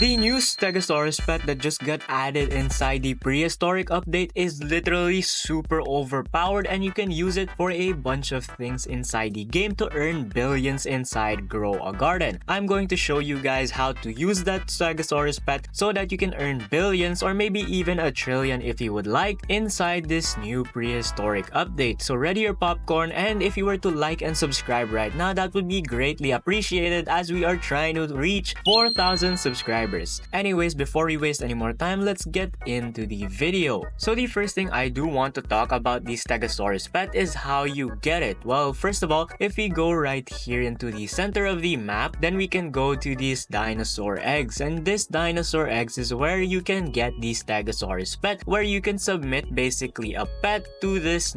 The new Stegosaurus pet that just got added inside the prehistoric update is literally super overpowered, and you can use it for a bunch of things inside the game to earn billions inside Grow a Garden. I'm going to show you guys how to use that Stegosaurus pet so that you can earn billions or maybe even a trillion if you would like inside this new prehistoric update. So ready your popcorn, and if you were to like and subscribe right now, that would be greatly appreciated as we are trying to reach 4,000 subscribers. Anyways, before we waste any more time, let's get into the video. So the first thing I do want to talk about the Stegosaurus pet is how you get it. Well, first of all, if we go right here into the center of the map, then we can go to these dinosaur eggs, and this dinosaur eggs is where you can get the Stegosaurus pet, where you can submit basically a pet to this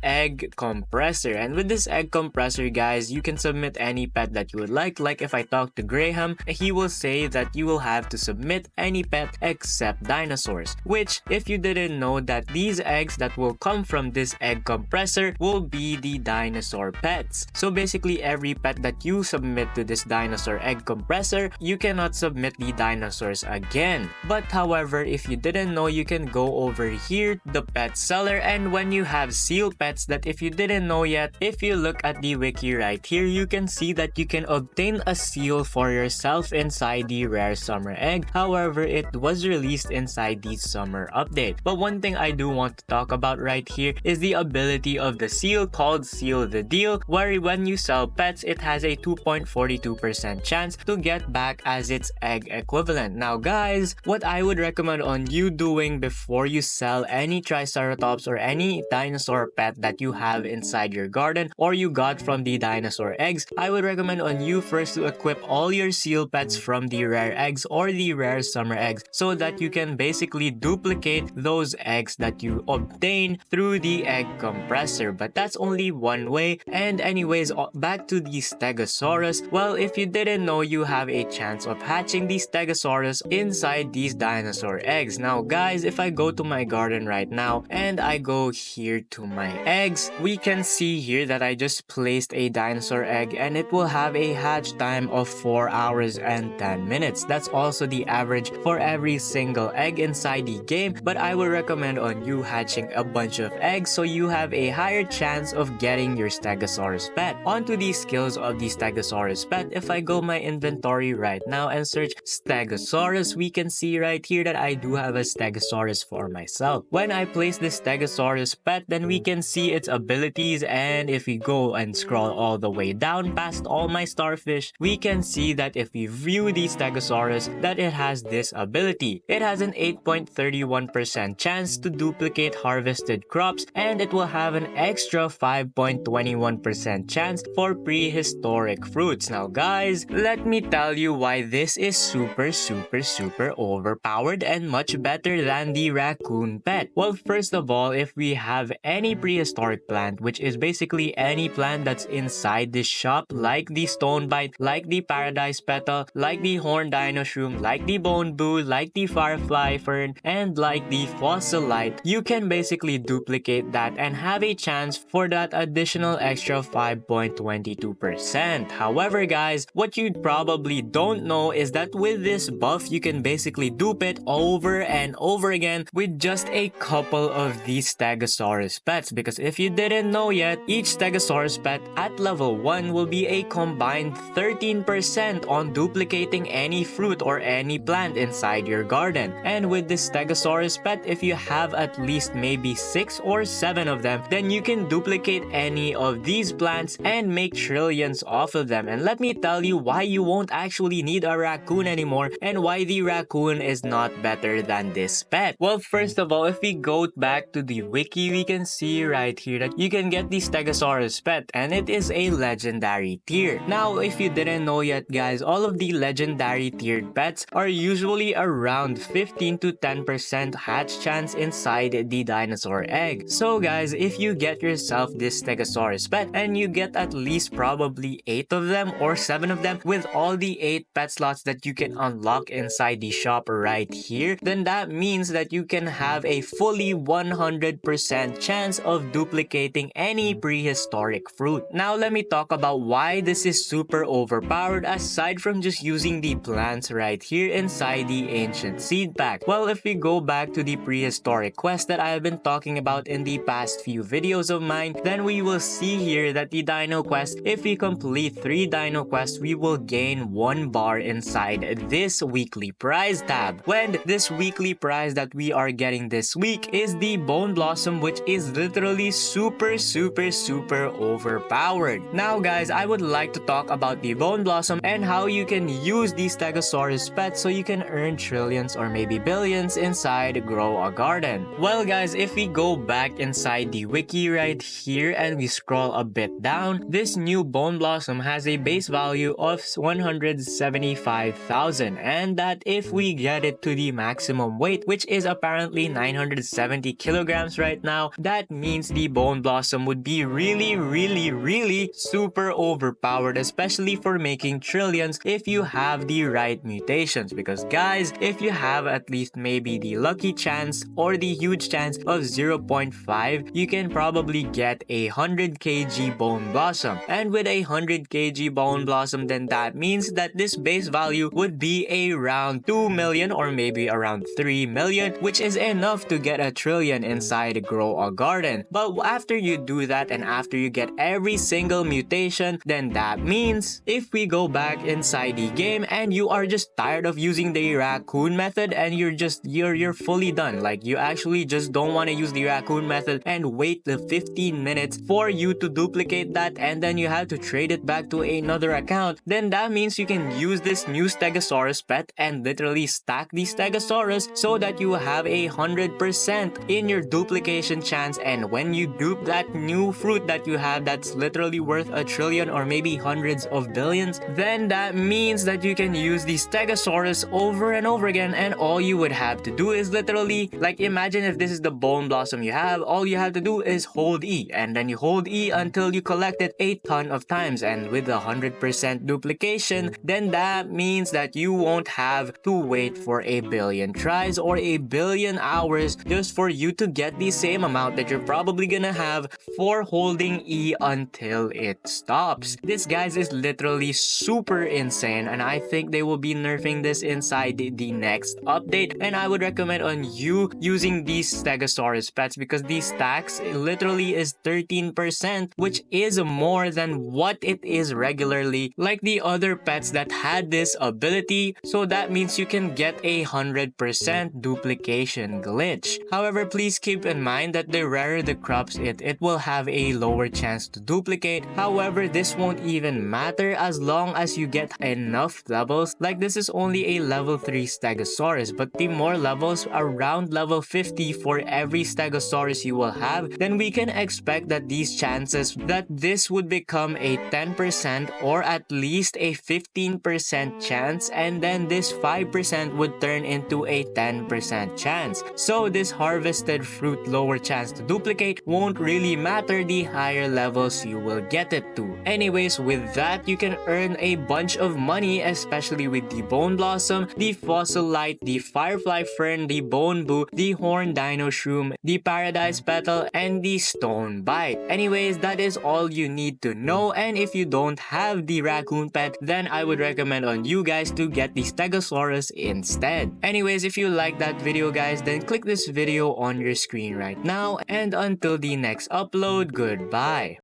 egg compressor. And with this egg compressor, guys, you can submit any pet that you would like if I talk to Graham, he will say that you will have to submit any pet except dinosaurs, which if you didn't know, that these eggs that will come from this egg compressor will be the dinosaur pets. So basically every pet that you submit to this dinosaur egg compressor, you cannot submit the dinosaurs again. But however, if you didn't know, you can go over here, the pet seller, and when you have seal pets, that if you didn't know yet, if you look at the wiki right here, you can see that you can obtain a seal for yourself inside the rare summer egg. However, it was released inside the summer update. But one thing I do want to talk about right here is the ability of the seal called Seal the Deal, where when you sell pets, it has a 2.42% chance to get back as its egg equivalent. Now guys, what I would recommend on you doing before you sell any Triceratops or any dinosaur pet that you have inside your garden or you got from the dinosaur eggs, I would recommend on you first to equip all your seal pets from the rare eggs or the rare summer eggs, so that you can basically duplicate those eggs that you obtain through the egg compressor. But that's only one way. And anyways, back to the Stegosaurus. Well, if you didn't know, you have a chance of hatching the Stegosaurus inside these dinosaur eggs. Now guys, if I go to my garden right now and I go here to my eggs, we can see here that I just placed a dinosaur egg, and it will have a hatch time of 4 hours and 10 minutes. That's also the average for every single egg inside the game, but I would recommend on you hatching a bunch of eggs so you have a higher chance of getting your Stegosaurus pet. Onto the skills of the Stegosaurus pet, if I go my inventory right now and search Stegosaurus, we can see right here that I do have a Stegosaurus for myself. When I place this Stegosaurus pet, then we can see its abilities, and if we go and scroll all the way down past all my starfish, we can see that if we view the Stegosaurus, that it has this ability. It has an 8.31% chance to duplicate harvested crops, and it will have an extra 5.21% chance for prehistoric fruits. Now guys, let me tell you why this is super overpowered and much better than the raccoon pet. Well, first of all, if we have any prehistoric plant, which is basically any plant that's inside this shop, like the stone bite, like the paradise petal, like the horn dino shroom, like the bone boo, like the firefly fern, and like the fossilite, you can basically duplicate that and have a chance for that additional extra 5.22%. However guys, what you probably don't know is that with this buff, you can basically dupe it over and over again with just a couple of these Stegosaurus pets, because if you didn't know yet, each Stegosaurus pet at level 1 will be a combined 13% on duplicating any fruit or any plant inside your garden. And with this Stegosaurus pet, if you have at least maybe 6 or 7 of them, then you can duplicate any of these plants and make trillions off of them. And let me tell you why you won't actually need a raccoon anymore, and why the raccoon is not better than this pet. Well, first of all, if we go back to the wiki, we can see right here that you can get the Stegosaurus pet, and it is a legendary tier. Now, if you didn't know yet guys, all of the legendary tiered pets are usually around 15 to 10% hatch chance inside the dinosaur egg. So guys, if you get yourself this Stegosaurus pet and you get at least probably 8 of them or 7 of them with all the 8 pet slots that you can unlock inside the shop right here, then that means that you can have a fully 100% chance of duplicating any prehistoric fruit. Now let me talk about why this is super overpowered aside from just using the the plants right here inside the ancient seed pack. Well, if we go back to the prehistoric quest that I have been talking about in the past few videos of mine, then we will see here that the dino quest, if we complete 3 dino quests, we will gain 1 bar inside this weekly prize tab. When this weekly prize that we are getting this week is the Bone Blossom, which is literally super overpowered. Now guys, I would like to talk about the Bone Blossom and how you can use the Stegosaurus pet so you can earn trillions or maybe billions inside Grow a Garden. Well guys, if we go back inside the wiki right here and we scroll a bit down, this new Bone Blossom has a base value of 175,000, and that if we get it to the maximum weight, which is apparently 970 kilograms right now, that means the Bone Blossom would be really super overpowered, especially for making trillions if you have the right mutations. Because guys, if you have at least maybe the lucky chance or the huge chance of 0.5, you can probably get a 100 kg Bone Blossom. And with a 100 kg Bone Blossom, then that means that this base value would be around 2 million or maybe around 3 million, which is enough to get a trillion inside Grow a Garden. But after you do that and after you get every single mutation, then that means if we go back inside the game and you are just tired of using the raccoon method and you're fully done, like you actually just don't want to use the raccoon method and wait the 15 minutes for you to duplicate that and then you have to trade it back to another account, then that means you can use this new Stegosaurus pet and literally stack the Stegosaurus so that you have 100% in your duplication chance. And when you dupe that new fruit that you have that's literally worth a trillion or maybe hundreds of billions, then that means that you can use the Stegosaurus over and over again, and all you would have to do is literally, like, imagine if this is the Bone Blossom you have, all you have to do is hold E, and then you hold E until you collect it a ton of times, and with 100% duplication, then that means that you won't have to wait for a billion tries or a billion hours just for you to get the same amount that you're probably gonna have for holding E until it stops. This, guys, is literally super insane, and I think they will be nerfing this inside the next update, and I would recommend on you using these Stegosaurus pets because these stacks literally is 13%, which is more than what it is regularly like the other pets that had this ability, so that means you can get 100% duplication glitch. However, please keep in mind that the rarer the crops it will have a lower chance to duplicate. However, this won't even matter as long as you get enough levels. Like, this is only a level 3 Stegosaurus, but the more levels around level 50 for every Stegosaurus you will have, then we can expect that these chances that this would become a 10% or at least a 15% chance, and then this 5% would turn into a 10% chance. So this harvested fruit lower chance to duplicate won't really matter the higher levels you will get it to. Anyways, with that, you can earn a bunch of money, especially with the Bone Blossom, the Fossil Light, the Firefly Fern, the Bone Boo, the Horn Dino Shroom, the Paradise Petal, and the Stone Bite. Anyways, that is all you need to know, and if you don't have the raccoon pet, then I would recommend on you guys to get the Stegosaurus instead. Anyways, if you like that video, guys, then click this video on your screen right now, and until the next upload, goodbye.